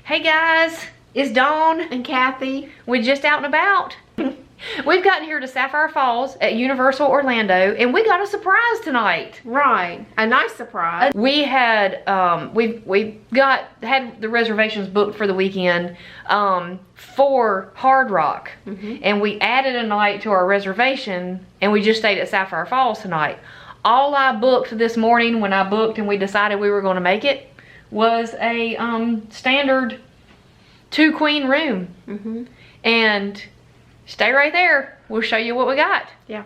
Hey guys, it's Dawn and Kathy. We're just out and about. We've gotten here to Sapphire Falls at Universal Orlando, and we got a surprise tonight. Right, a nice surprise. We had we had the reservations booked for the weekend for Hard Rock, and we added a night to our reservation, and we just stayed at Sapphire Falls tonight. All I booked this morning when I booked and we decided we were going to make it was a standard 2-queen room. And stay right there. We'll show you what we got. Yeah.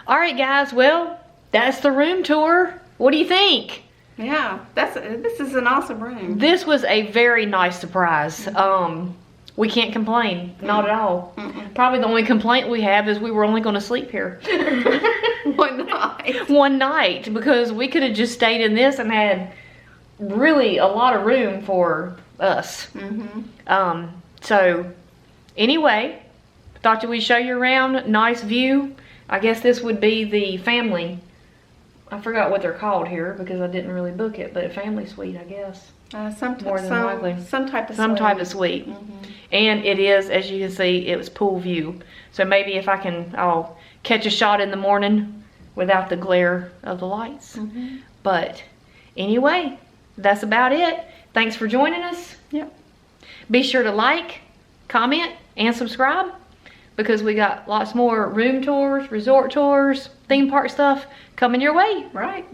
All right, guys. Well, that's the room tour. What do you think? Yeah, this is an awesome room. This was a very nice surprise. We can't complain, not at all. Probably the only complaint we have is we were only going to sleep here. One night. One night, because we could have just stayed in this and had really a lot of room for us. So, anyway, thought that we'd show you around. Nice view. I guess this would be the family. I forgot what they're called here because I didn't really book it, but a family suite, I guess. Some type of suite. And it is, as you can see, it was pool view. So maybe if I'll catch a shot in the morning without the glare of the lights. But anyway, that's about it. Thanks for joining us. Yep. Be sure to like, comment, and subscribe. because we got lots more room tours, resort tours, theme park stuff coming your way. Right.